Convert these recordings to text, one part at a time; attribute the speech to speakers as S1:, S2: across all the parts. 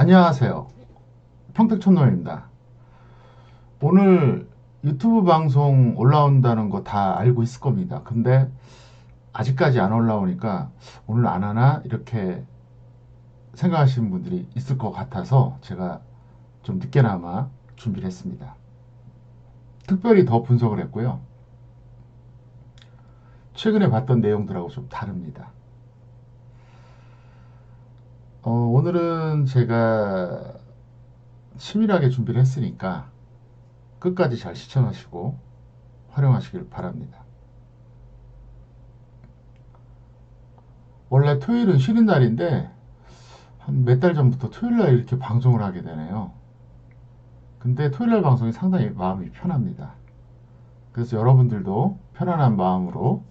S1: 안녕하세요. 평택촌노입니다. 오늘 유튜브 방송 올라온다는 거 다 알고 있을 겁니다. 근데 아직까지 안 올라오니까 오늘 안 하나 이렇게 생각하시는 분들이 있을 것 같아서 제가 좀 늦게나마 준비를 했습니다. 특별히 더 분석을 했고요. 최근에 봤던 내용들하고 좀 다릅니다. 오늘은 제가 치밀하게 준비를 했으니까 끝까지 잘 시청하시고 활용하시길 바랍니다. 원래 토요일은 쉬는 날인데 한 몇 달 전부터 토요일 날 이렇게 방송을 하게 되네요. 근데 토요일 날 방송이 상당히 마음이 편합니다. 그래서 여러분들도 편안한 마음으로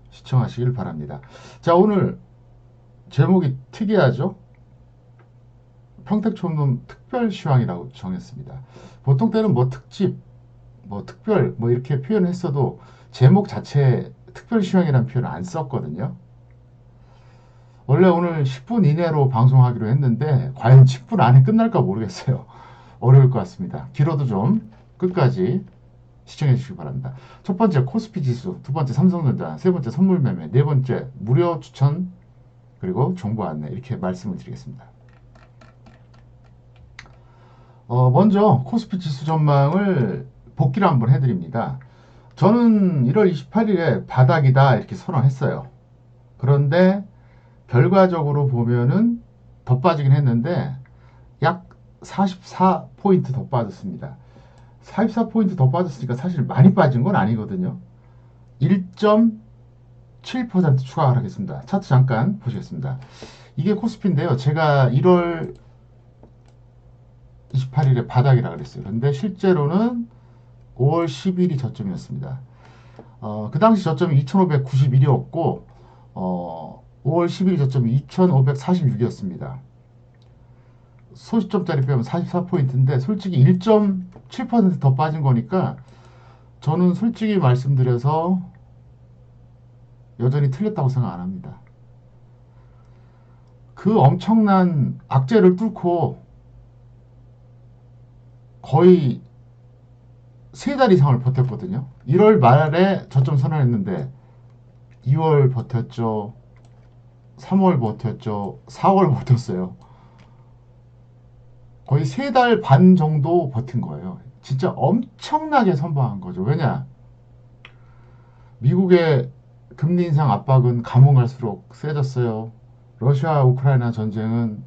S1: 시청하시길 바랍니다. 자, 오늘 제목이 특이하죠? 평택촌놈 특별시황이라고 정했습니다. 보통 때는 뭐 특집, 뭐 특별, 뭐 이렇게 표현을 했어도 제목 자체에 특별시황이라는 표현을 안 썼거든요. 원래 오늘 10분 이내로 방송하기로 했는데 과연 10분 안에 끝날까 모르겠어요. 어려울 것 같습니다. 길어도 좀 끝까지 시청해 주시기 바랍니다. 첫 번째 코스피 지수, 두 번째 삼성전자, 세 번째 선물 매매, 네 번째 무료 추천, 그리고 정보 안내 이렇게 말씀을 드리겠습니다. 먼저 코스피 지수 전망을 복기를 한번 해드립니다. 저는 1월 28일에 바닥이다 이렇게 선언했어요. 그런데 결과적으로 보면은 더 빠지긴 했는데 약 44포인트 더 빠졌습니다. 44포인트 더 빠졌으니까 사실 많이 빠진 건 아니거든요. 1.7% 추가 하겠습니다. 차트 잠깐 보시겠습니다. 이게 코스피인데요. 제가 1월 28일에 바닥이라 그랬어요. 근데 실제로는 5월 10일이 저점이었습니다. 그 당시 저점이 2591이었고 5월 10일 저점이 2546이었습니다. 소시점짜리 빼면 44포인트인데 솔직히 1.7%더 빠진 거니까 저는 솔직히 말씀드려서 여전히 틀렸다고 생각 안 합니다. 그 엄청난 악재를 뚫고 거의 3달 이상을 버텼거든요. 1월 말에 저점 선언했는데 2월 버텼죠. 3월 버텼죠. 4월 버텼어요. 거의 3달 반 정도 버틴 거예요. 진짜 엄청나게 선방한 거죠. 왜냐? 미국의 금리 인상 압박은 가면 갈수록 세졌어요. 러시아 우크라이나 전쟁은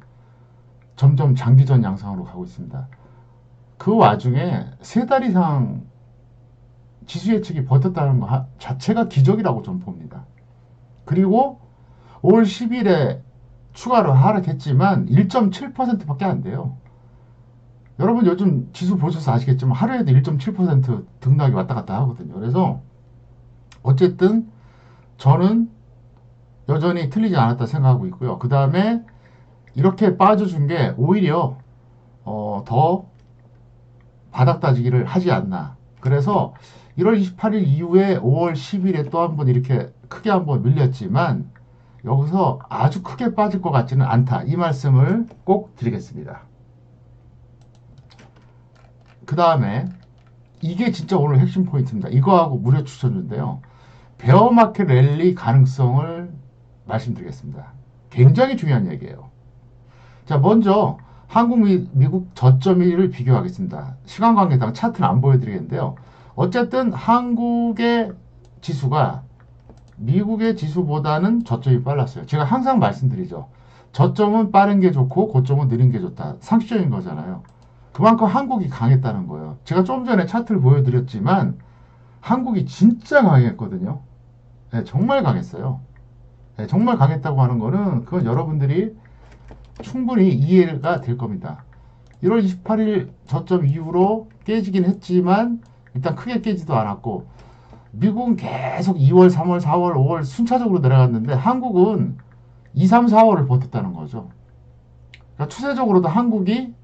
S1: 점점 장기전 양상으로 가고 있습니다. 그 와중에 3달 이상 지수 예측이 버텼다는 것 자체가 기적이라고 좀 봅니다. 그리고 5월 10일에 추가로 하락했지만 1.7%밖에 안 돼요. 여러분 요즘 지수 보셔서 아시겠지만 하루에도 1.7% 등락이 왔다 갔다 하거든요. 그래서 어쨌든 저는 여전히 틀리지 않았다 생각하고 있고요. 그 다음에 이렇게 빠져준 게 오히려 더 바닥 다지기를 하지 않나. 그래서 1월 28일 이후에 5월 10일에 또 한번 이렇게 크게 한번 밀렸지만 여기서 아주 크게 빠질 것 같지는 않다. 이 말씀을 꼭 드리겠습니다. 그 다음에 이게 진짜 오늘 핵심 포인트입니다. 이거하고 무료 추천주인데요. 베어마켓 랠리 가능성을 말씀드리겠습니다. 굉장히 중요한 얘기예요. 자, 먼저 한국 미국 저점일을 비교하겠습니다. 시간 관계상 차트는 안 보여드리겠는데요. 어쨌든 한국의 지수가 미국의 지수보다는 저점이 빨랐어요. 제가 항상 말씀드리죠. 저점은 빠른 게 좋고 고점은 느린 게 좋다. 상식적인 거잖아요. 그만큼 한국이 강했다는 거예요. 제가 좀 전에 차트를 보여드렸지만 한국이 진짜 강했거든요. 네, 정말 강했어요. 네, 정말 강했다고 하는 거는 그건 여러분들이 충분히 이해가 될 겁니다. 1월 28일 저점 이후로 깨지긴 했지만 일단 크게 깨지도 않았고 미국은 계속 2월, 3월, 4월, 5월 순차적으로 내려갔는데 한국은 2, 3, 4월을 버텼다는 거죠. 그러니까 추세적으로도 한국이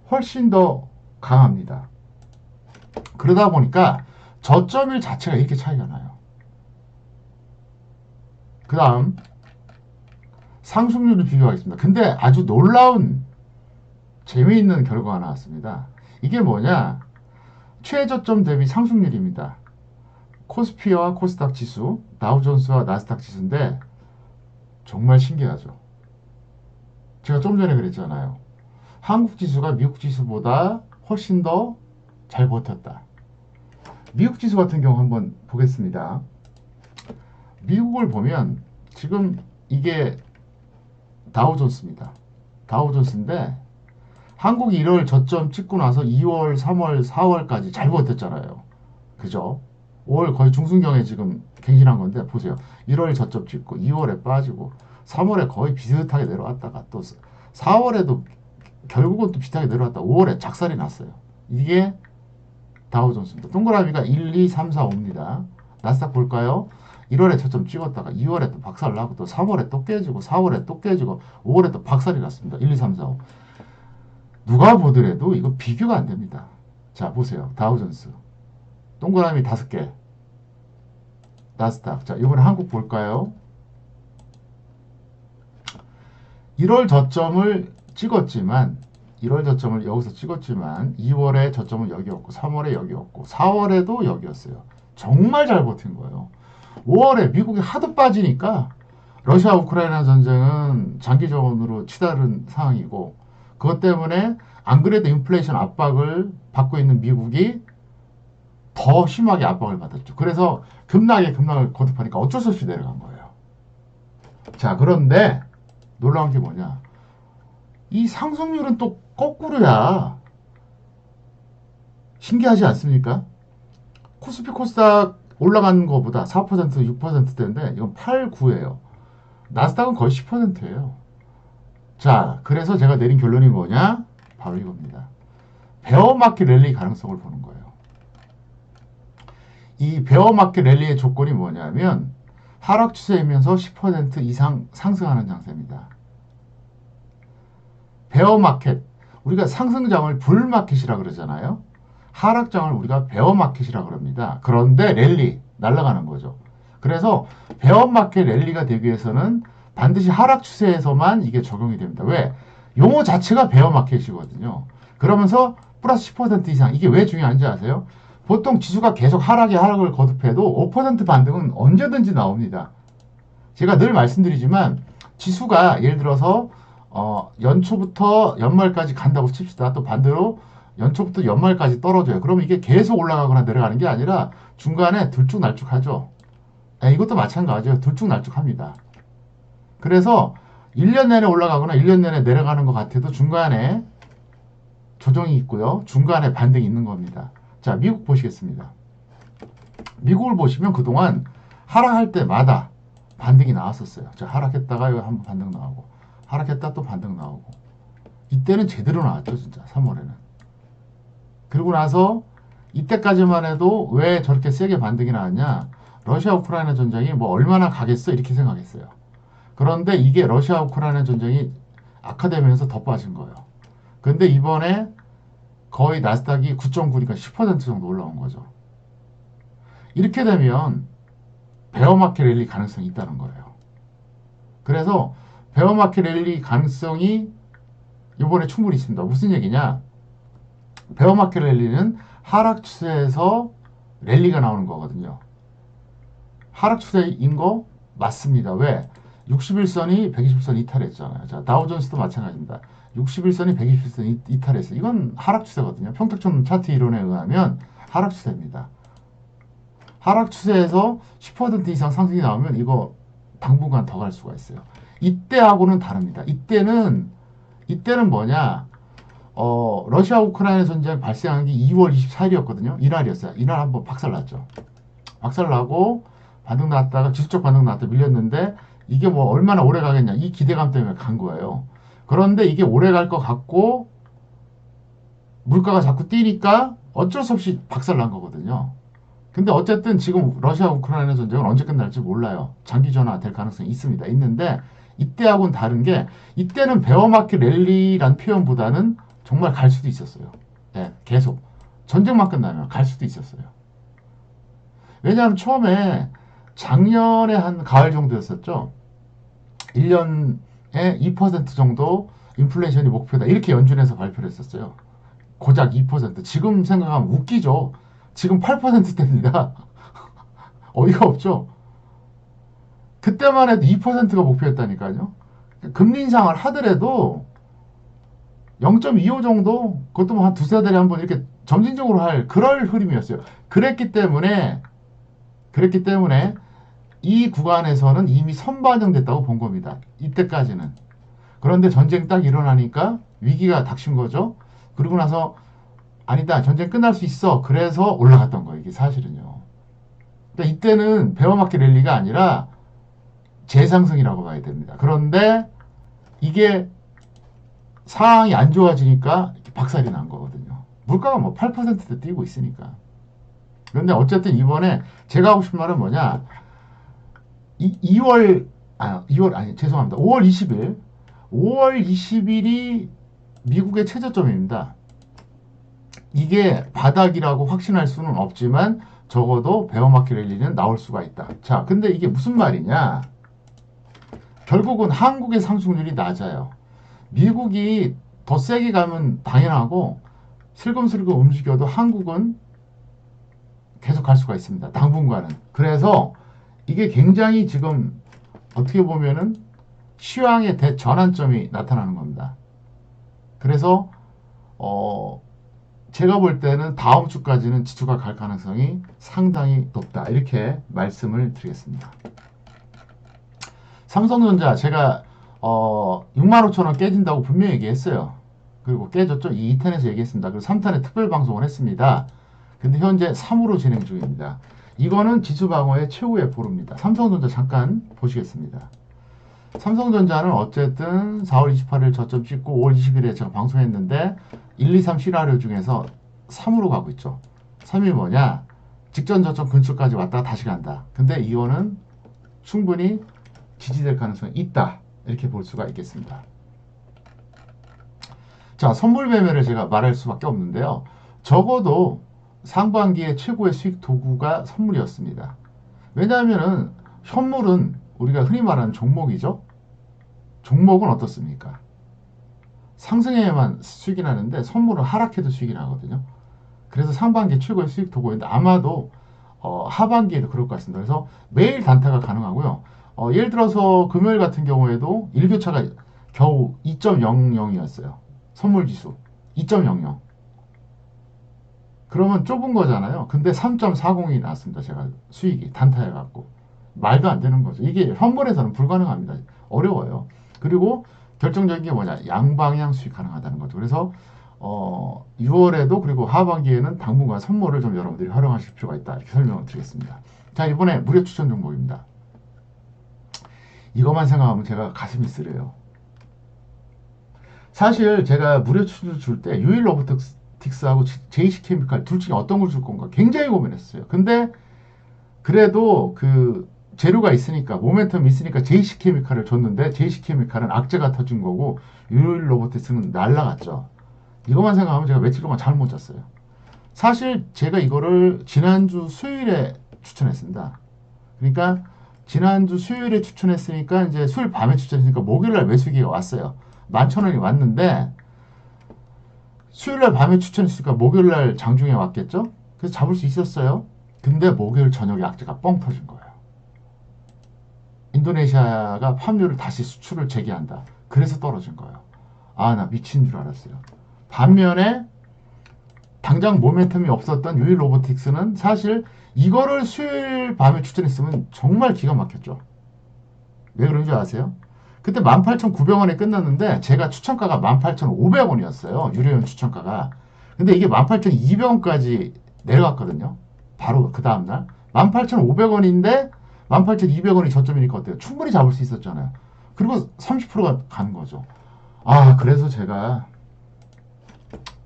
S1: 훨씬 더 강합니다. 그러다 보니까 저점일 자체가 이렇게 차이가 나요. 그 다음 상승률을 비교하겠습니다. 근데 아주 놀라운 재미있는 결과가 나왔습니다. 이게 뭐냐? 최저점 대비 상승률입니다. 코스피와 코스닥 지수, 다우존스와 나스닥 지수인데 정말 신기하죠. 제가 좀 전에 그랬잖아요. 한국 지수가 미국 지수보다 훨씬 더 잘 버텼다. 미국 지수 같은 경우 한번 보겠습니다. 미국을 보면 지금 이게 다우존스입니다. 다우존스인데 한국이 1월 저점 찍고 나서 2월, 3월, 4월까지 잘 버텼잖아요. 그죠? 5월 거의 중순경에 지금 갱신한 건데 보세요. 1월 저점 찍고 2월에 빠지고 3월에 거의 비슷하게 내려왔다가 또 4월에도 결국은 또 비슷하게 내려왔다. 5월에 작살이 났어요. 이게 다우존스입니다. 동그라미가 1, 2, 3, 4, 5입니다. 나스닥 볼까요? 1월에 저점 찍었다가 2월에 또 박살 나고 또 3월에 또 깨지고 4월에 또 깨지고 5월에 또 박살이 났습니다. 1, 2, 3, 4, 5. 누가 보더라도 이거 비교가 안 됩니다. 자, 보세요. 다우존스. 동그라미 5개. 나스닥. 자, 이번에 한국 볼까요? 1월 저점을 찍었지만 1월 저점을 여기서 찍었지만 2월에 저점은 여기였고 3월에 여기였고 4월에도 여기였어요. 정말 잘 버틴 거예요. 5월에 미국이 하도 빠지니까 러시아 우크라이나 전쟁은 장기전으로 치달은 상황이고 그것 때문에 안 그래도 인플레이션 압박을 받고 있는 미국이 더 심하게 압박을 받았죠. 그래서 급락을 거듭하니까 어쩔 수 없이 내려간 거예요. 자, 그런데 놀라운 게 뭐냐? 이 상승률은 또 거꾸로야. 신기하지 않습니까? 코스피 코스닥 올라가는 것보다 4% 6%대인데 이건 8, 9예요. 나스닥은 거의 10%예요. 자, 그래서 제가 내린 결론이 뭐냐? 바로 이겁니다. 베어마켓 랠리 가능성을 보는 거예요. 이 베어마켓 랠리의 조건이 뭐냐면 하락 추세이면서 10% 이상 상승하는 장세입니다. 베어마켓, 우리가 상승장을 불마켓이라 그러잖아요. 하락장을 우리가 베어마켓이라 그럽니다. 그런데 랠리, 날아가는 거죠. 그래서 베어마켓 랠리가 되기 위해서는 반드시 하락 추세에서만 이게 적용이 됩니다. 왜? 용어 자체가 베어마켓이거든요. 그러면서 플러스 10% 이상, 이게 왜 중요한지 아세요? 보통 지수가 계속 하락을 거듭해도 5% 반등은 언제든지 나옵니다. 제가 늘 말씀드리지만 지수가 예를 들어서 연초부터 연말까지 간다고 칩시다. 또 반대로 연초부터 연말까지 떨어져요. 그러면 이게 계속 올라가거나 내려가는 게 아니라 중간에 들쭉날쭉하죠. 이것도 마찬가지예요. 들쭉날쭉합니다. 그래서 1년 내내 올라가거나 1년 내내 내려가는 것 같아도 중간에 조정이 있고요. 중간에 반등이 있는 겁니다. 자, 미국 보시겠습니다. 미국을 보시면 그동안 하락할 때마다 반등이 나왔었어요. 자, 하락했다가 여기 한번 반등 나오고 하락했다 또 반등 나오고 이때는 제대로 나왔죠. 진짜 3월에는. 그리고 나서 이때까지만 해도 왜 저렇게 세게 반등이 나왔냐? 러시아 우크라이나 전쟁이 뭐 얼마나 가겠어? 이렇게 생각했어요. 그런데 이게 러시아 우크라이나 전쟁이 악화되면서 더 빠진 거예요. 근데 이번에 거의 나스닥이 9.9니까 10% 정도 올라온 거죠. 이렇게 되면 베어마켓 랠리 가능성이 있다는 거예요. 그래서 베어마켓 랠리 가능성이 이번에 충분히 있습니다. 무슨 얘기냐? 베어마켓 랠리는 하락 추세에서 랠리가 나오는 거거든요. 하락 추세인 거 맞습니다. 왜? 61선이 120선 이탈했잖아요. 자, 다우존스도 마찬가지입니다. 61선이 120선 이탈했어요. 이건 하락 추세거든요. 평택촌 차트 이론에 의하면 하락 추세입니다. 하락 추세에서 10% 이상 상승이 나오면 이거 당분간 더 갈 수가 있어요. 이때하고는 다릅니다. 이때는 뭐냐? 러시아 우크라이나 전쟁 발생한 게 2월 24일이었거든요. 이날이었어요. 이날 한번 박살났죠. 박살나고 반등 났다가 지수적 반등 났다 밀렸는데 이게 뭐 얼마나 오래 가겠냐 이 기대감 때문에 간 거예요. 그런데 이게 오래 갈 것 같고 물가가 자꾸 뛰니까 어쩔 수 없이 박살난 거거든요. 근데 어쨌든 지금 러시아 우크라이나 전쟁은 언제 끝날지 몰라요. 장기 전화 될 가능성이 있습니다. 있는데 이때하고는 다른 게 이때는 베어마켓 랠리란 표현보다는 정말 갈 수도 있었어요. 네, 계속 전쟁만 끝나면 갈 수도 있었어요. 왜냐하면 처음에 작년에 한 가을 정도였었죠. 1년에 2% 정도 인플레이션이 목표다. 이렇게 연준에서 발표를 했었어요. 고작 2%. 지금 생각하면 웃기죠. 지금 8%대입니다. 어이가 없죠. 그때만 해도 2%가 목표였다니까요. 금리 인상을 하더라도 0.25 정도, 그것도 뭐 한 두세 달에 한 번 이렇게 점진적으로 할 그럴 흐름이었어요. 그랬기 때문에 이 구간에서는 이미 선반영됐다고 본 겁니다. 이때까지는. 그런데 전쟁 딱 일어나니까 위기가 닥친 거죠. 그러고 나서 아니다, 전쟁 끝날 수 있어. 그래서 올라갔던 거예요. 이게 사실은요. 그러니까 이때는 베어마켓 랠리가 아니라 재상승이라고 봐야 됩니다. 그런데 이게 상황이 안 좋아지니까 이렇게 박살이 난 거거든요. 물가가 뭐 8%대 뛰고 있으니까. 그런데 어쨌든 이번에 제가 하고 싶은 말은 뭐냐. 2월 아니 죄송합니다. 5월 20일 5월 20일이 미국의 최저점입니다. 이게 바닥이라고 확신할 수는 없지만 적어도 베어마켓 랠리는 나올 수가 있다. 자, 근데 이게 무슨 말이냐? 결국은 한국의 상승률이 낮아요. 미국이 더 세게 가면 당연하고 슬금슬금 움직여도 한국은 계속 갈 수가 있습니다. 당분간은. 그래서 이게 굉장히 지금 어떻게 보면은 시황의 대전환점이 나타나는 겁니다. 그래서 제가 볼 때는 다음 주까지는 지수가 갈 가능성이 상당히 높다. 이렇게 말씀을 드리겠습니다. 삼성전자 제가 65,000원 깨진다고 분명히 얘기했어요. 그리고 깨졌죠. 2탄에서 얘기했습니다. 그리고 3탄에 특별 방송을 했습니다. 근데 현재 3으로 진행 중입니다. 이거는 지수 방어의 최후의 보루입니다. 삼성전자 잠깐 보시겠습니다. 삼성전자는 어쨌든 4월 28일 저점 찍고 5월 20일에 제가 방송했는데 1, 2, 3 시나리오 중에서 3으로 가고 있죠. 3이 뭐냐? 직전 저점 근처까지 왔다가 다시 간다. 근데 이거는 충분히 지지될 가능성이 있다. 이렇게 볼 수가 있겠습니다. 자, 선물 매매를 제가 말할 수밖에 없는데요. 적어도 상반기에 최고의 수익 도구가 선물이었습니다. 왜냐하면은 현물은 우리가 흔히 말하는 종목이죠. 종목은 어떻습니까? 상승해야만 수익이 나는데 선물은 하락해도 수익이 나거든요. 그래서 상반기에 최고의 수익 도구인데 아마도 하반기에도 그럴 것 같습니다. 그래서 매일 단타가 가능하고요. 예를 들어서 금요일 같은 경우에도 일교차가 겨우 2.00이었어요. 선물지수 2.00. 그러면 좁은 거잖아요. 근데 3.40이 나왔습니다. 제가 수익이 단타해갖고 말도 안 되는 거죠. 이게 현물에서는 불가능합니다. 어려워요. 그리고 결정적인 게 뭐냐, 양방향 수익 가능하다는 거죠. 그래서 6월에도 그리고 하반기에는 당분간 선물을 좀 여러분들이 활용하실 필요가 있다. 이렇게 설명을 드리겠습니다. 자, 이번에 무료 추천 종목입니다. 이것만 생각하면 제가 가슴이 쓰려요. 사실 제가 무료 추천을 줄 때 유일 로보틱스하고 JC케미칼 둘 중에 어떤 걸 줄 건가 굉장히 고민했어요. 근데 그래도 그 재료가 있으니까 모멘텀이 있으니까 JC케미칼을 줬는데 JC케미칼은 악재가 터진 거고 유일 로보틱스는 날라갔죠. 이것만 생각하면 제가 며칠 동안 잠을 못 잤어요. 사실 제가 이거를 지난주 수요일에 추천했습니다. 그러니까 지난주 수요일에 추천했으니까 이제 수요일 밤에 추천했으니까 목요일날 매수기가 왔어요. 11,000원이 왔는데 수요일날 밤에 추천했으니까 목요일날 장중에 왔겠죠? 그래서 잡을 수 있었어요. 근데 목요일 저녁에 악재가 뻥 터진 거예요. 인도네시아가 팜유를 다시 수출을 재개한다. 그래서 떨어진 거예요. 아, 나 미친 줄 알았어요. 반면에 당장 모멘텀이 없었던 유일 로보틱스는 사실 이거를 수요일 밤에 추천했으면 정말 기가 막혔죠. 왜 그런 줄 아세요? 그때 18,900원에 끝났는데 제가 추천가가 18,500원이었어요. 유료연 추천가가. 근데 이게 18,200원까지 내려갔거든요. 바로 그 다음날. 18,500원인데 18,200원이 저점이니까 어때요? 충분히 잡을 수 있었잖아요. 그리고 30%가 가는 거죠. 아, 그래서 제가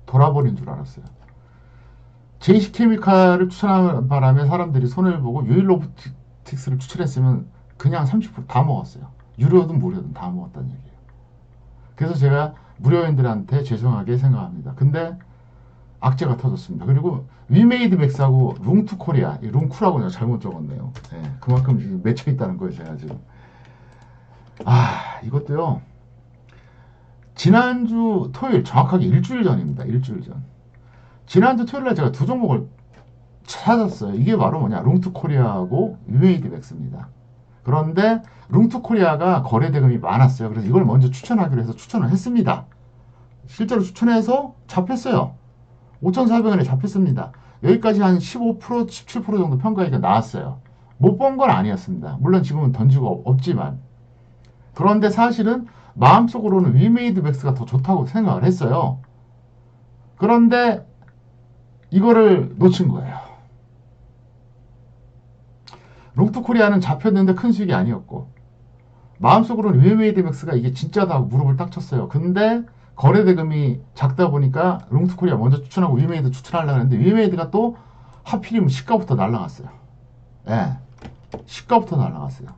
S1: 돌아버린 줄 알았어요. JC케미칼을 추천하는 바람에 사람들이 손해를 보고 유일로보틱스를 추천했으면 그냥 30%다 먹었어요. 유료든 무료든 다 먹었다는 얘기예요. 그래서 제가 무료인들한테 죄송하게 생각합니다. 근데 악재가 터졌습니다. 그리고 위메이드 맥스하고 룽투 코리아, 룽쿠라고 내가 잘못 적었네요. 네, 그만큼 지금 맺혀 있다는 거예요, 제가 지금. 아, 이것도요. 지난주 토요일, 정확하게 일주일 전입니다. 일주일 전. 지난주 토요일에 제가 두 종목을 찾았어요. 이게 바로 뭐냐, 룽투코리아하고 유에이드맥스입니다. 그런데 룽투코리아가 거래 대금이 많았어요. 그래서 이걸 먼저 추천하기로 해서 추천을 했습니다. 실제로 추천해서 잡혔어요. 5,400원에 잡혔습니다. 여기까지 한 15%, 17% 정도 평가액이 나왔어요. 못 본 건 아니었습니다. 물론 지금은 던지고 없지만. 그런데 사실은 마음속으로는 위메이드 맥스가 더 좋다고 생각을 했어요. 그런데 이거를 놓친 거예요. 롱투코리아는 잡혔는데 큰 수익이 아니었고, 마음속으로는 위메이드 맥스가 이게 진짜다 하고 무릎을 딱 쳤어요. 근데 거래 대금이 작다 보니까 롱투코리아 먼저 추천하고 위메이드 추천하려고 했는데, 위메이드가 또 하필이면 시가부터 날라갔어요. 예, 시가부터 날라갔어요.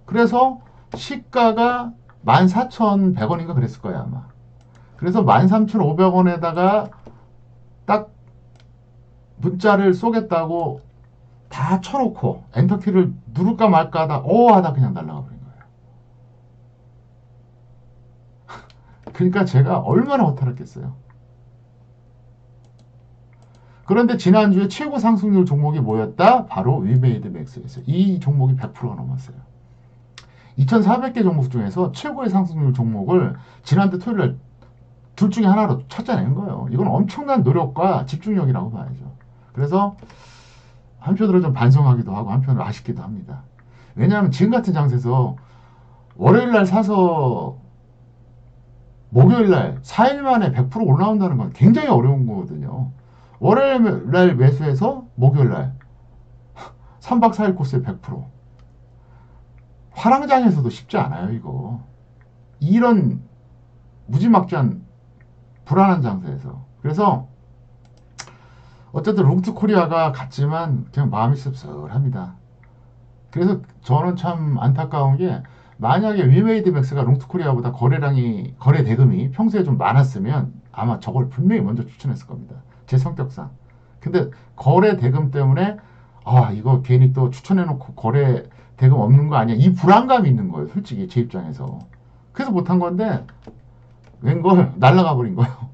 S1: 그래서 시가가 14,100원인가 그랬을 거예요, 아마. 그래서 13,500원에다가 딱 문자를 쏘겠다고 다 쳐놓고 엔터키를 누를까 말까 하다 하다 그냥 날라가 버린 거예요. 그러니까 제가 얼마나 허탈했겠어요. 그런데 지난주에 최고 상승률 종목이 뭐였다? 바로 위메이드 맥스였어요. 이 종목이 100%가 넘었어요. 2,400개 종목 중에서 최고의 상승률 종목을 지난주 토요일날 둘 중에 하나로 찾아낸 거예요. 이건 엄청난 노력과 집중력이라고 봐야죠. 그래서 한편으로 좀 반성하기도 하고 한편으로 아쉽기도 합니다. 왜냐하면 지금 같은 장세에서 월요일날 사서 목요일날 4일 만에 100% 올라온다는 건 굉장히 어려운 거거든요. 월요일날 매수해서 목요일날 3박 4일 코스에 100%. 화랑장에서도 쉽지 않아요, 이거. 이런 무지막지한 불안한 장세에서. 그래서 어쨌든 롱투코리아가 갔지만 그냥 마음이 씁쓸합니다. 그래서 저는 참 안타까운 게, 만약에 위메이드 맥스가 롱투코리아보다 거래 대금이 평소에 좀 많았으면 아마 저걸 분명히 먼저 추천했을 겁니다. 제 성격상. 근데 거래 대금 때문에 이거 괜히 또 추천해놓고 거래 대금 없는 거 아니야, 이 불안감이 있는 거예요, 솔직히 제 입장에서. 그래서 못한 건데 웬걸 날라가 버린 거예요.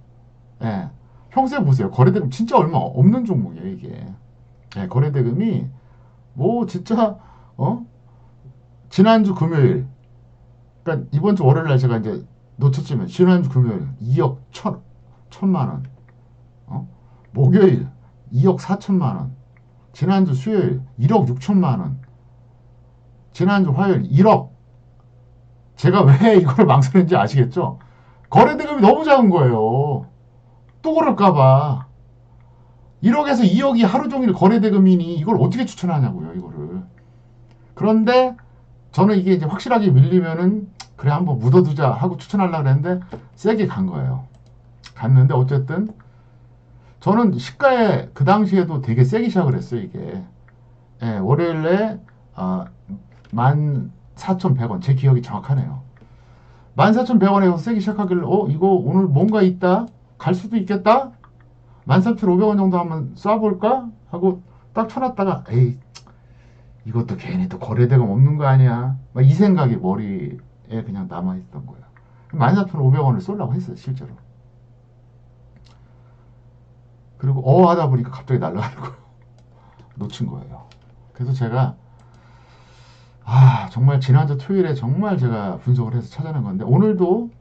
S1: 예. 평소에 보세요. 거래대금 진짜 얼마 없는 종목이에요, 이게. 예, 거래대금이 뭐 진짜 지난주 금요일, 그러니까 이번 주 월요일 날 제가 이제 놓쳤지만 지난주 금요일 2억 1천만 원. 목요일 2억 4천만 원. 지난주 수요일 1억 6천만 원. 지난주 화요일 1억. 제가 왜 이걸 망설였는지 아시겠죠? 거래대금이 너무 작은 거예요. 또 그럴까봐. 1억에서 2억이 하루 종일 거래대금이니 이걸 어떻게 추천하냐고요, 이거를. 그런데 저는 이게 이제 확실하게 밀리면은 그래 한번 묻어두자 하고 추천하려고 했는데 세게 간 거예요. 갔는데 어쨌든 저는 시가에 그 당시에도 되게 세게 시작을 했어요, 이게. 예, 월요일에 14,100원. 제 기억이 정확하네요. 14,100원에서 세게 시작하길래 이거 오늘 뭔가 있다? 갈 수도 있겠다? 13,500원 정도 한번 쏴볼까? 하고 딱 쳐놨다가 에이, 이것도 괜히 또 거래대금 없는 거 아니야? 막 이 생각이 머리에 그냥 남아있던 거예요. 14,500원을 쏠라고 했어요, 실제로. 그리고 하다 보니까 갑자기 날아가는 거예요. 놓친 거예요. 그래서 제가 정말 지난주 토요일에 정말 제가 분석을 해서 찾아낸 건데, 오늘도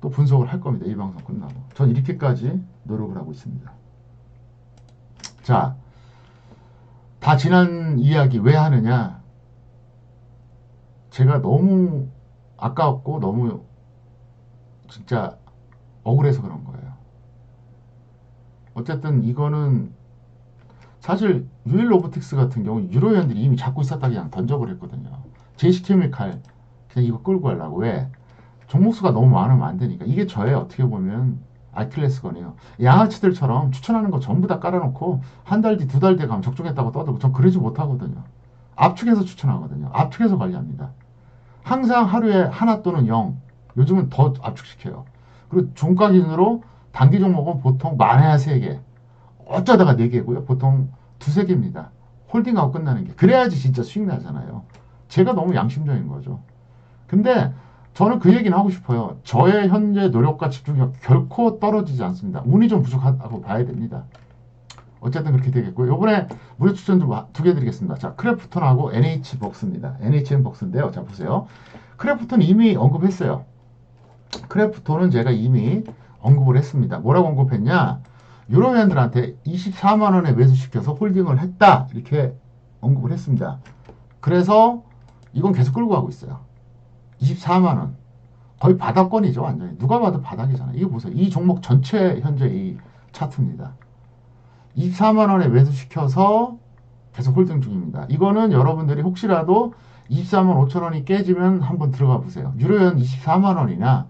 S1: 또 분석을 할 겁니다. 이 방송 끝나고. 전 이렇게까지 노력을 하고 있습니다. 자, 다 지난 이야기 왜 하느냐? 제가 너무 아까웠고 너무 진짜 억울해서 그런 거예요. 어쨌든 이거는 사실 유일 로보틱스 같은 경우 유로연들이 이미 잡고 있었다 그냥 던져버렸거든요. 제시케미칼 그냥 이거 끌고 가려고. 왜? 종목수가 너무 많으면 안 되니까. 이게 저의 어떻게 보면 아킬레스건이에요. 양아치들처럼 추천하는 거 전부 다 깔아놓고 한 달 뒤, 두 달 뒤에 가면 적중했다고 떠들고, 전 그러지 못하거든요. 압축해서 추천하거든요. 압축해서 관리합니다. 항상 하루에 하나 또는 0. 요즘은 더 압축시켜요. 그리고 종가 기준으로 단기 종목은 보통 많아야 3개. 어쩌다가 4개고요. 보통 2-3개입니다. 홀딩하고 끝나는 게. 그래야지 진짜 수익 나잖아요. 제가 너무 양심적인 거죠. 근데 저는 그 얘기는 하고 싶어요. 저의 현재 노력과 집중력 결코 떨어지지 않습니다. 운이 좀 부족하다고 봐야 됩니다. 어쨌든 그렇게 되겠고요. 이번에 무료 추천 좀 두 개 드리겠습니다. 자, 크래프톤하고 NH벅스입니다. NHN벅스인데요. 자, 보세요. 크래프톤 이미 언급했어요. 크래프톤은 제가 이미 언급을 했습니다. 뭐라고 언급했냐? 유로회원들한테 24만 원에 매수시켜서 홀딩을 했다. 이렇게 언급을 했습니다. 그래서 이건 계속 끌고 가고 있어요. 24만 원. 거의 바닥권이죠, 완전히. 누가 봐도 바닥이잖아요. 이거 보세요. 이 종목 전체 현재 이 차트입니다. 24만 원에 매수시켜서 계속 홀딩 중입니다. 이거는 여러분들이 혹시라도 24만 5천 원이 깨지면 한번 들어가 보세요. 유료연 24만 원이나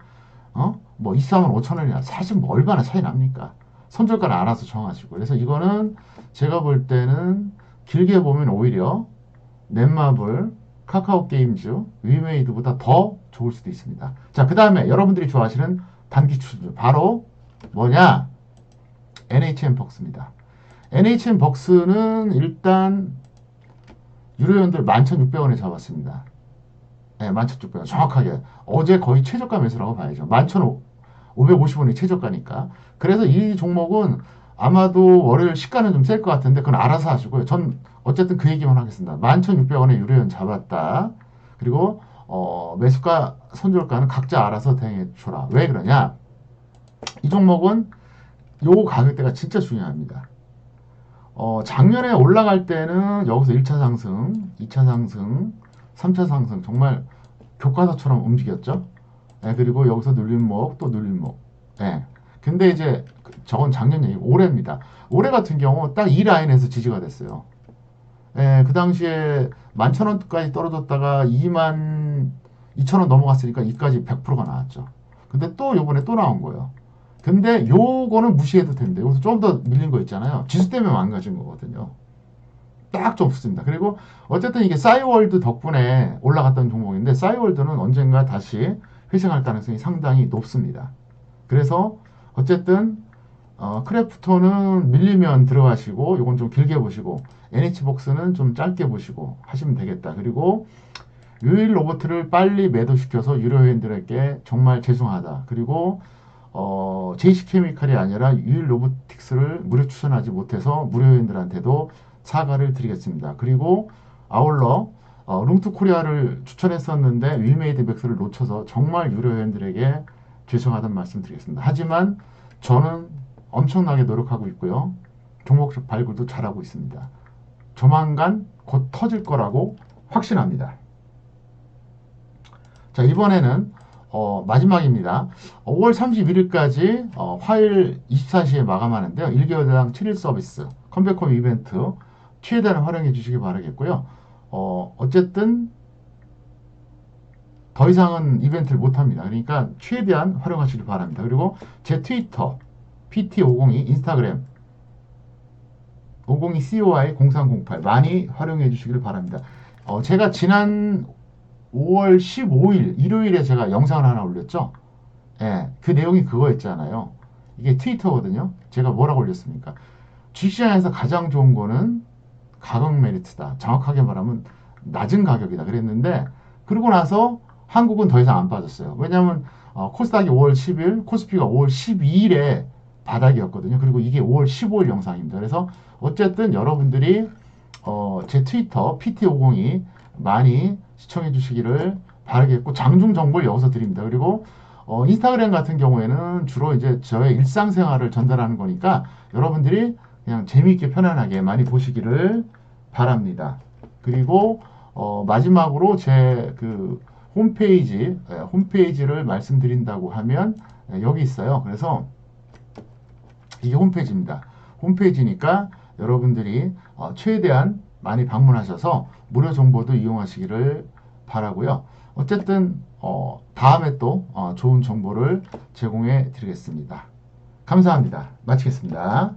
S1: 뭐 24만 5천 원이나 사실 뭐 얼마나 차이 납니까? 손절가를 알아서 정하시고. 그래서 이거는 제가 볼 때는 길게 보면 오히려 넷마블, 카카오 게임즈, 위메이드보다 더 좋을 수도 있습니다. 자, 그 다음에 여러분들이 좋아하시는 단기 추천 바로 뭐냐? NHN벅스입니다. NHN벅스는 일단 유료연들 11,600원에 잡았습니다. 네, 11,600원. 정확하게. 어제 거의 최저가 매수라고 봐야죠. 11,550원이 최저가니까. 그래서 이 종목은 아마도 월요일 시가는 좀 셀 것 같은데 그건 알아서 하시고요. 전 어쨌든 그 얘기만 하겠습니다. 11,600원에 유료연 잡았다. 그리고 매수가, 손절가는 각자 알아서 대응해 줘라. 왜 그러냐? 이 종목은 요 가격대가 진짜 중요합니다. 작년에 올라갈 때는 여기서 1차 상승, 2차 상승, 3차 상승 정말 교과서처럼 움직였죠. 예, 그리고 여기서 눌림목, 또 눌림목. 예. 근데 이제 저건 작년 얘기고 올해입니다. 올해 같은 경우 딱 이 라인에서 지지가 됐어요. 예, 그 당시에 11,000원까지 떨어졌다가 22,000원 넘어갔으니까 이까지 100%가 나왔죠. 근데 또 요번에 또 나온 거예요. 근데 요거는 무시해도 된대. 여기서 좀 더 밀린 거 있잖아요. 지수 때문에 망가진 거거든요. 딱 좀 붙습니다. 그리고 어쨌든 이게 싸이월드 덕분에 올라갔던 종목인데 싸이월드는 언젠가 다시 회생할 가능성이 상당히 높습니다. 그래서 어쨌든 크래프톤은 밀리면 들어가시고 요건 좀 길게 보시고 NH복스는 좀 짧게 보시고 하시면 되겠다. 그리고 유일 로봇을 빨리 매도시켜서 유료회원들에게 정말 죄송하다. 그리고 JC케미칼이 아니라 유일 로보틱스를 무료 추천하지 못해서 무료회원들한테도 사과를 드리겠습니다. 그리고 아울러 룽투코리아를 추천했었는데 위메이드 백스를 놓쳐서 정말 유료회원들에게 죄송하다는 말씀 드리겠습니다. 하지만 저는 엄청나게 노력하고 있고요. 종목적 발굴도 잘하고 있습니다. 조만간 곧 터질 거라고 확신합니다. 자, 이번에는 마지막입니다. 5월 31일까지 화요일 24시에 마감하는데요. 1개월당 7일 서비스, 컴백홈 이벤트 최대한 활용해 주시기 바라겠고요. 어쨌든 더 이상은 이벤트를 못합니다. 그러니까 최대한 활용하시기 바랍니다. 그리고 제 트위터 PT502, 인스타그램 502COI0308 많이 활용해 주시길 바랍니다. 제가 지난 5월 15일 일요일에 제가 영상을 하나 올렸죠. 예, 그 내용이 그거였잖아요. 이게 트위터거든요. 제가 뭐라고 올렸습니까? 주시장에서 가장 좋은 거는 가격 메리트다. 정확하게 말하면 낮은 가격이다. 그랬는데 그러고 나서 한국은 더 이상 안 빠졌어요. 왜냐하면 코스닥이 5월 10일, 코스피가 5월 12일에 바닥이었거든요. 그리고 이게 5월 15일 영상입니다. 그래서 어쨌든 여러분들이 제 트위터 PT502 많이 시청해 주시기를 바라겠고 장중 정보를 여기서 드립니다. 그리고 인스타그램 같은 경우에는 주로 이제 저의 일상생활을 전달하는 거니까 여러분들이 그냥 재미있게 편안하게 많이 보시기를 바랍니다. 그리고 마지막으로 제 그 홈페이지를 말씀드린다고 하면 여기 있어요. 그래서 이게 홈페이지입니다. 홈페이지니까 여러분들이 최대한 많이 방문하셔서 무료 정보도 이용하시기를 바라고요. 어쨌든 다음에 또 좋은 정보를 제공해 드리겠습니다. 감사합니다. 마치겠습니다.